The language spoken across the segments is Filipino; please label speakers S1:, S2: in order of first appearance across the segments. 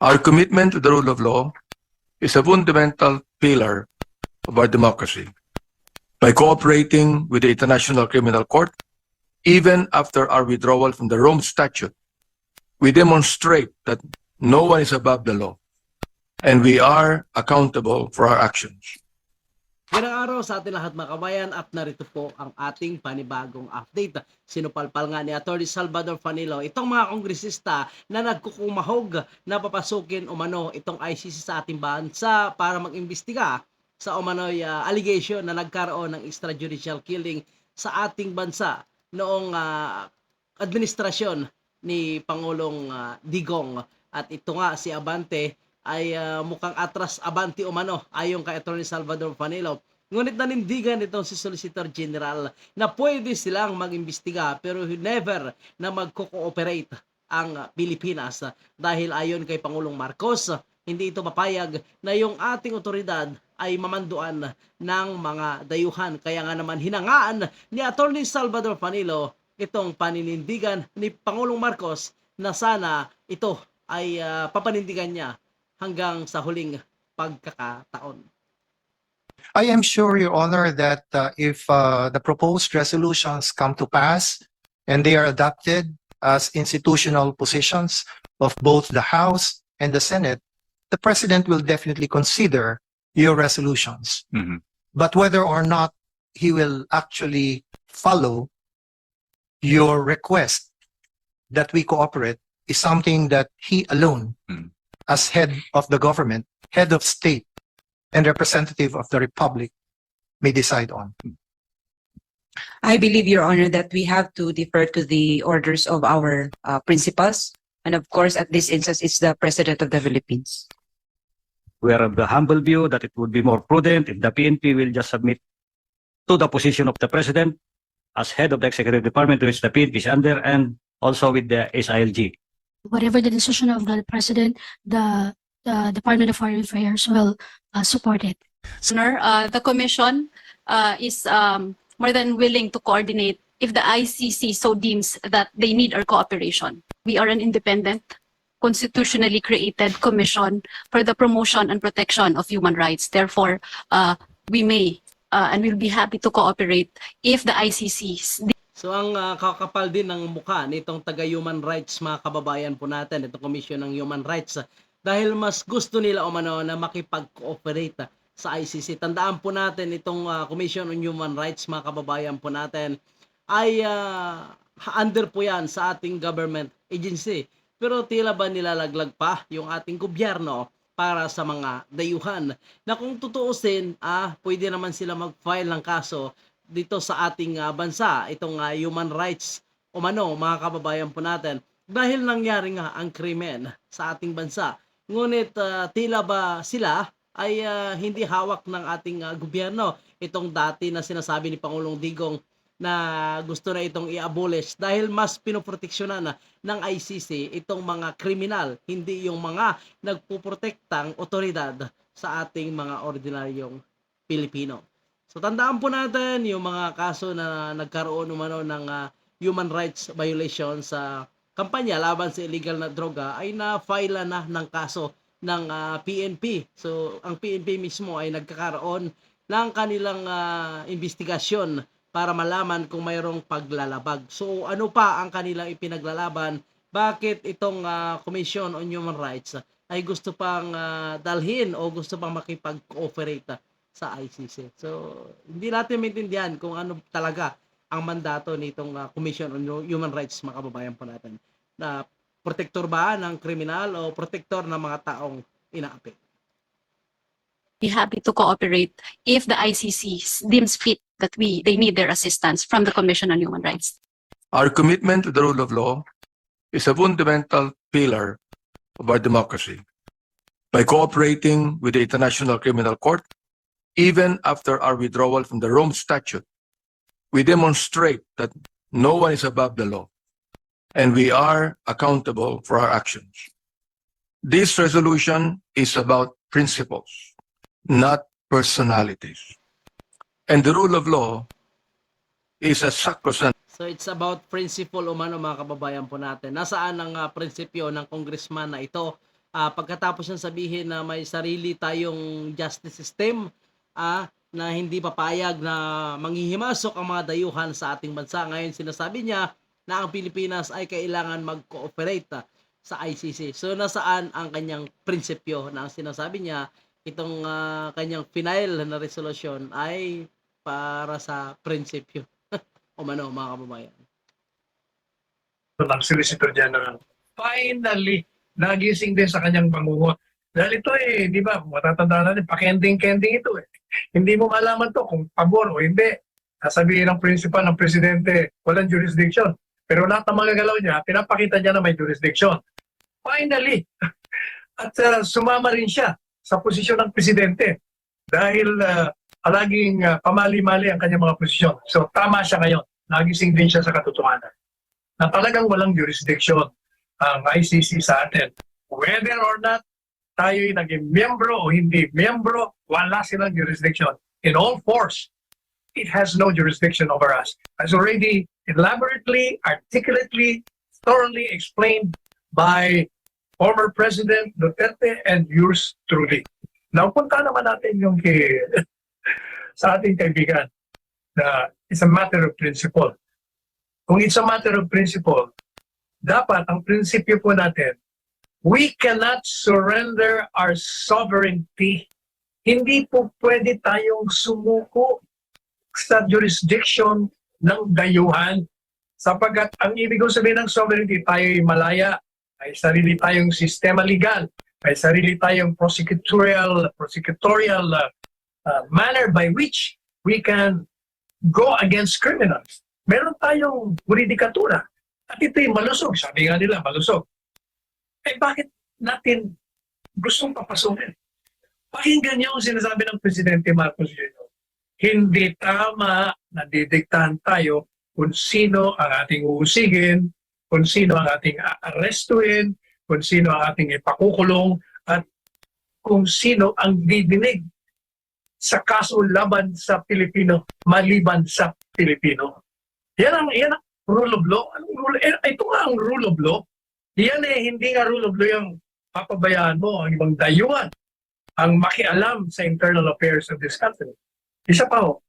S1: Our commitment to the rule of law is a fundamental pillar of our democracy. By cooperating with the International Criminal Court, even after our withdrawal from the Rome Statute, we demonstrate that no one is above the law, and we are accountable for our actions.
S2: Magandang araw sa ating lahat mga kabayan at narito po ang ating panibagong update. Sinupalpal nga ni Atty. Salvador Fanilo itong mga kongresista na nagkukumahog na papasukin umano itong ICC sa ating bansa para mag-imbestiga sa umano'y allegation na nagkaroon ng extrajudicial killing sa ating bansa noong administrasyon ni Pangulong Digong. At ito nga si Abante ay mukhang atras abante umano ayon kay Atty. Salvador Fanilo. Ngunit nanindigan itong si Solicitor General na pwede silang mag-imbestiga pero never na magko-cooperate ang Pilipinas dahil ayon kay Pangulong Marcos, hindi ito papayag na yung ating otoridad ay mamanduan ng mga dayuhan. Kaya nga naman hinangaan ni Atty. Salvador Fanilo itong paninindigan ni Pangulong Marcos na sana ito ay papanindigan niya hanggang sa huling pagkakataon.
S3: I am sure, Your Honor, that if the proposed resolutions come to pass and they are adopted as institutional positions of both the House and the Senate, the President will definitely consider your resolutions. But whether or not he will actually follow your request that we cooperate is something that he alone, as head of the government, head of state, and representative of the Republic, may decide on.
S4: I believe, Your Honor, that we have to defer to the orders of our principals. And of course, at this instance, it's the President of the Philippines.
S5: We are of the humble view that it would be more prudent if the PNP will just submit to the position of the President as head of the Executive Department, which the PNP is under, and also with the SILG.
S6: Whatever the decision of the President, the Department of Foreign Affairs will support it.
S7: Sir, the Commission is more than willing to coordinate if the ICC so deems that they need our cooperation. We are an independent, constitutionally created commission for the promotion and protection of human rights. Therefore, we may and will be happy to cooperate if the ICC.
S2: So ang kakapal din ng mukha nitong taga-human rights mga kababayan po natin, itong Commission ng Human Rights, dahil mas gusto nila umano na makipag-cooperate sa ICC. Tandaan po natin itong Commission on Human Rights mga kababayan po natin ay under po yan sa ating government agency. Pero tila ba nilalaglag pa yung ating gobyerno para sa mga dayuhan na kung tutuusin, pwede naman sila mag-file ng kaso dito sa ating bansa, itong human rights umano mga kababayan po natin dahil nangyari nga ang krimen sa ating bansa. Ngunit tila ba sila ay hindi hawak ng ating gobyerno itong dati na sinasabi ni Pangulong Digong na gusto na itong i-abolish dahil mas pinoproteksyonan ng ICC itong mga kriminal, hindi yung mga nagpuprotektang otoridad sa ating mga ordinaryong Pilipino. So tandaan po natin yung mga kaso na nagkaroon umano ng human rights violation sa kampanya laban sa illegal na droga ay na-file na ng kaso ng PNP. So ang PNP mismo ay nagkakaroon ng kanilang investigasyon para malaman kung mayroong paglalabag. So ano pa ang kanilang ipinaglalaban? Bakit itong Commission on Human Rights ay gusto pang dalhin o gusto pang makipag-cooperate sa ICC. So hindi natin maintindihan kung ano talaga ang mandato nitong Commission on Human Rights mga kababayan po natin. Na protektor ba ng kriminal o protektor ng mga taong inaapi?
S7: Be happy to cooperate if the ICC deems fit that they need their assistance from the Commission on Human Rights.
S1: Our commitment to the rule of law is a fundamental pillar of our democracy. By cooperating with the International Criminal Court, even after our withdrawal from the Rome Statute, we demonstrate that no one is above the law, and we are accountable for our actions. This resolution is about principles, not personalities. And the rule of law is a sacrosanct.
S2: So it's about principle umano mga kababayan po natin. Nasaan ang prinsipyo ng congressman na ito pagkatapos niyang sabihin na may sarili tayong justice system, na hindi papayag na manghihimasok ang mga dayuhan sa ating bansa. Ngayon sinasabi niya na ang Pilipinas ay kailangan mag-cooperate sa ICC. So nasaan ang kanyang prinsipyo na ang sinasabi niya itong kanyang final na resolusyon ay para sa prinsipyo o mano mga kababayan.
S8: ng Solicitor General. Finally, nagising din sa kanyang bangungot. Dahil ito di ba, matatandaan natin, pakending-kending ito Hindi mo malaman to kung pabor o hindi. Sasabihin ng principal ng presidente, walang jurisdiction. Pero lahat ng mga galaw niya, pinapakita niya na may jurisdiction. Finally, at sumama rin siya sa posisyon ng presidente dahil palaging pamali-mali ang kanyang mga posisyon. So tama siya ngayon. Nagising din siya sa katotohanan na talagang walang jurisdiction ang ICC sa atin. Whether or not tayo'y naging miyembro o hindi miyembro, wala silang jurisdiction. In all force, it has no jurisdiction over us. As already elaborately, articulately, thoroughly explained by former President Duterte and yours truly. Now, punta naman natin yung sa ating kaibigan na it's a matter of principle. Kung it's a matter of principle, dapat ang prinsipyo po natin, we cannot surrender our sovereignty. Hindi po pwede tayong sumuko sa jurisdiction ng dayuhan sapagkat ang ibig sabihin ng sovereignty, tayo'y malaya, may sarili tayong sistema legal, may sarili tayong prosecutorial manner by which we can go against criminals. Meron tayong juridikatura. At ito'y malusog. Sabi nga nila, malusog. Bakit natin gustong papasukin? Pakinggan niyo ang sinasabi ng Presidente Marcos Jr. Hindi tama na didiktahan tayo kung sino ang ating uusigin, kung sino ang ating aarestuin, kung sino ang ating ipakukulong, at kung sino ang didinig sa kaso laban sa Pilipino, maliban sa Pilipino. Yan ang rule of law. Ito nga ang rule of law. Yan hindi nga rule of law yung papabayaan mo ang ibang dayuhan ang makialam sa internal affairs of this country. Isa pa ho,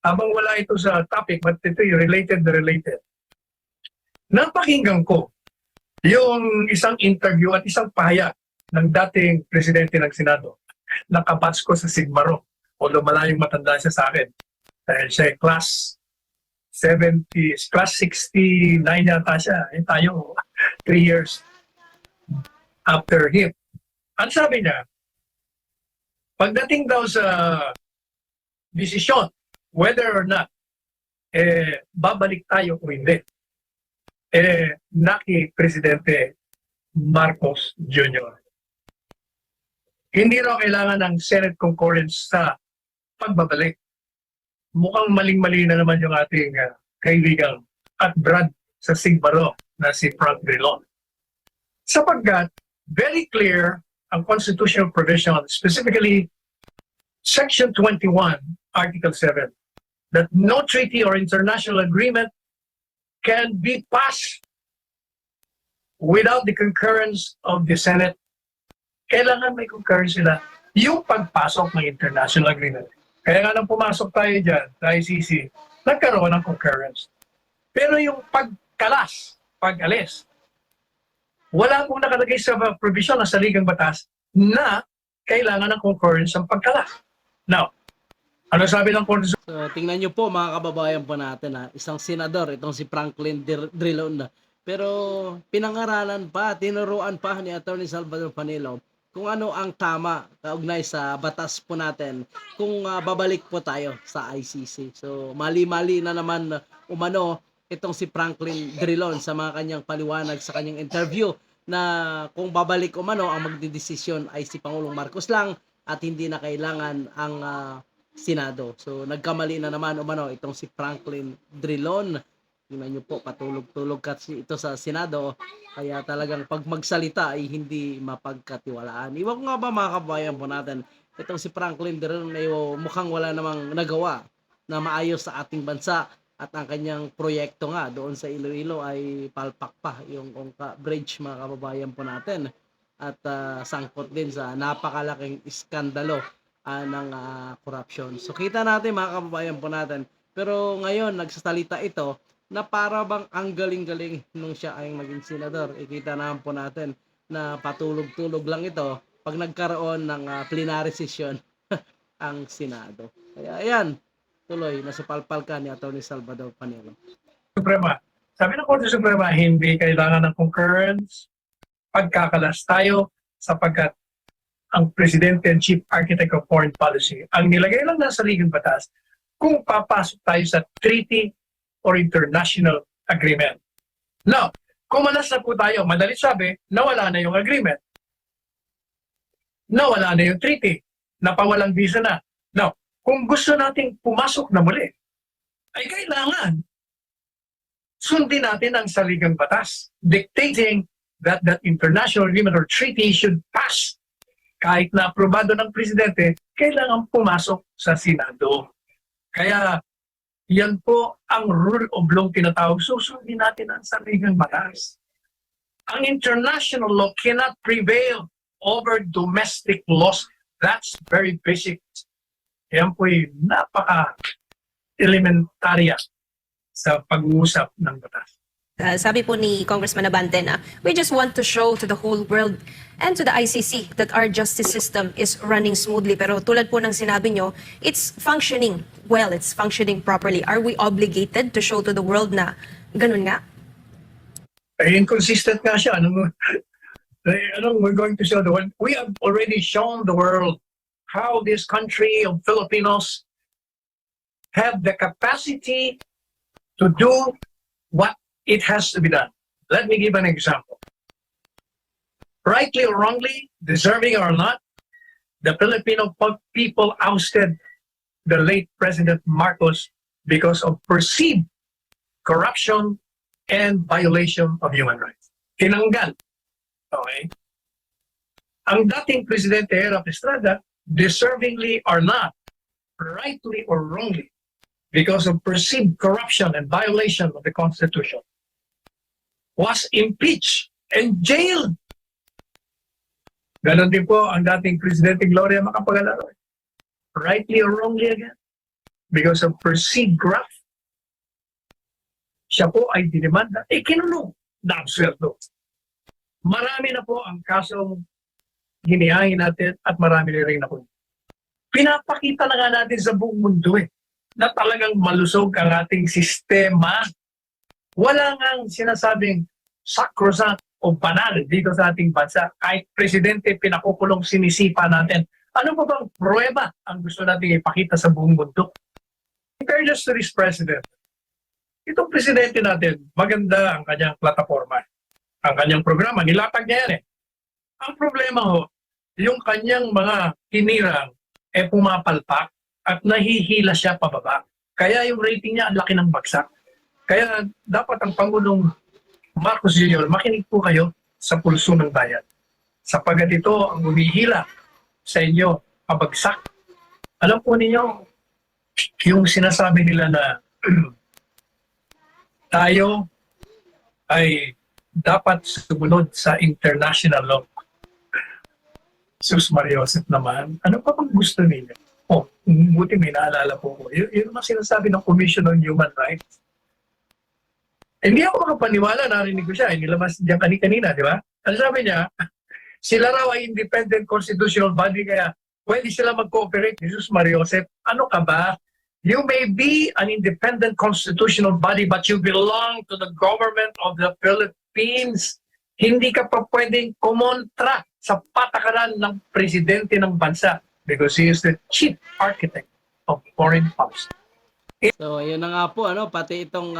S8: habang wala ito sa topic, but ito yung related. Napakinggan ko yung isang interview at isang pahayag ng dating presidente ng Senado. Nakabats ko sa Sigmaro. Although malayong matanda siya sa akin. Dahil siya class 69 yata siya. Tayo, 3 years after him. Ang sabi niya, pagdating daw sa desisyon, whether or not, babalik tayo o hindi, naki Presidente Marcos Jr. Hindi raw kailangan ng Senate concurrence sa pagbabalik. Mukhang maling-mali na naman yung ating kaibigan at Brad sa Sigbaro na si Frank Drilon. Sapagkat, very clear ang constitutional provision, specifically Section 21, Article 7, that no treaty or international agreement can be passed without the concurrence of the Senate. Kailangan may concurrence sila. Yung pagpasok ng international agreement. Kaya nga nang pumasok tayo dyan sa ICC, nagkaroon ng concurrence. Pero yung pag-alis, wala pong nakalagay sa provision ng saligang batas na kailangan ng concurrence ang pagkalas. Now, ano sabi ng Korte?
S2: So, tingnan nyo po mga kababayan po natin isang senador, itong si Franklin Drilon pero pinangaralan pa, tinuruan pa ni Attorney Salvador Panelo kung ano ang tama kaugnay sa batas po natin kung babalik po tayo sa ICC. So mali-mali na naman umano itong si Franklin Drilon sa mga kanyang paliwanag sa kanyang interview na kung babalik umano ang magdidesisyon ay si Pangulong Marcos lang at hindi na kailangan ang Senado. So nagkamali na naman umano itong si Franklin Drilon. Tingnan nyo po, patulog-tulog kasi ito sa Senado. Kaya talagang pag magsalita ay hindi mapagkatiwalaan. Iwan ko nga ba mga kabayan po natin, itong si Franklin Drilon ay mukhang wala namang nagawa na maayos sa ating bansa. At ang kanyang proyekto nga doon sa Iloilo ay palpak pa yung Ongka Bridge mga kababayan po natin. at sangkot din sa napakalaking iskandalo ng corruption. So kita natin mga kababayan po natin. Pero ngayon nagsasalita ito na para bang ang galing-galing nung siya ay maging senador. Ikita naman po natin na patulog-tulog lang ito pag nagkaroon ng plenary session ang Senado. Kaya ayan, tuloy, nasupalpal ka ni Atty. Salvador Panelo.
S8: Suprema. Sabi ng Korte Suprema, hindi kailangan ng concurrence, pagkakalas tayo sapagkat ang Presidente and Chief Architect of Foreign Policy. Ang nilagay lang na sa ligang batas, kung papasok tayo sa treaty or international agreement. Now, kung malas na po tayo, madali sabi, nawala na yung agreement. Nawala na yung treaty. Napawalang visa na. Now, kung gusto nating pumasok na muli, ay kailangan sundin natin ang saligang batas, dictating that international agreement or treaty should pass. Kahit na aprobado ng Presidente, kailangan pumasok sa Senado. Kaya yan po ang rule of law tinatawag. Susundin natin ang saligang batas. Ang international law cannot prevail over domestic laws. That's very basic. Yan po'y napaka-elementarya sa pag-uusap ng batas.
S9: Sabi po ni Congressman Abante na we just want to show to the whole world and to the ICC that our justice system is running smoothly. Pero tulad po ng sinabi nyo, it's functioning well, it's functioning properly. Are we obligated to show to the world na ganun nga?
S8: Inconsistent nga siya. Anong we're going to show the world? We have already shown the world how this country of Filipinos have the capacity to do what it has to be done. Let me give an example. Rightly or wrongly, deserving or not, the Filipino people ousted the late President Marcos because of perceived corruption and violation of human rights. Tinanggal. Okay? Ang dating Presidente Erap Estrada, deservingly or not, rightly or wrongly, because of perceived corruption and violation of the Constitution, was impeached and jailed. Ganon din po ang dating Presidente Gloria Macapagal-Arroyo. Rightly or wrongly again, because of perceived graft, siya po ay dinimanda, kinulong, na-absuelto. Marami na po ang kasong hinihain natin at marami na rin ako. Pinapakita na nga natin sa buong mundo na talagang malusog ang ating sistema. Wala ngang sinasabing sacrosanct o banal dito sa ating bansa. Kahit presidente pinakukulong sinisipa natin. Ano pa bang pruweba ang gusto natin ipakita sa buong mundo? In fairness to this president, itong presidente natin, maganda ang kanyang plataforma. Ang kanyang programa, nilatag niya yan Ang problema yung kanyang mga tinirang pumapalpak at nahihila siya pababa. Kaya yung rating niya ang laki ng bagsak. Kaya dapat ang Pangulong Marcos Jr., makinig po kayo sa pulso ng bayan. Sapagat ito ang umihila sa inyo, pabagsak. Alam po ninyo, yung sinasabi nila na tayo ay dapat sumunod sa international law. Sus Maria Joseph naman, ano pa bang gusto ninyo? Buti may naalala po ko. Yun ang sinasabi ng Commission on Human Rights. Hindi ako makapaniwala, narinig ko siya. Nilabas diyan kanina, di ba? Ano sabi niya? Sila raw ay independent constitutional body, kaya pwede sila mag-cooperate. Jesus Maria Joseph, ano ka ba? You may be an independent constitutional body, but you belong to the government of the Philippines. Hindi ka pa pwedeng kumontra sa patakaran ng presidente ng bansa because he is the chief architect of foreign policy.
S2: So, yun na nga po, pati itong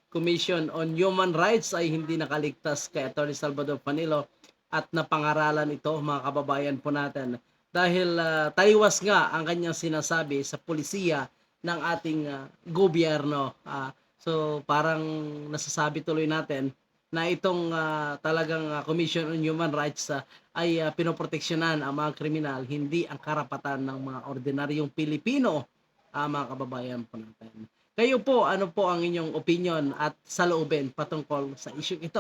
S2: Commission on Human Rights ay hindi nakaligtas kay Atty. Salvador Panelo at napangaralan ito, mga kababayan po natin. Dahil taliwas nga ang kanyang sinasabi sa pulisiya ng ating gobyerno. So, parang nasasabi tuloy natin na itong talagang Commission on Human Rights ay pinoproteksyonan ang mga kriminal, hindi ang karapatan ng mga ordinaryong Pilipino, mga kababayan po natin. Kayo po, ano po ang inyong opinion at saloobin patungkol sa issue ito?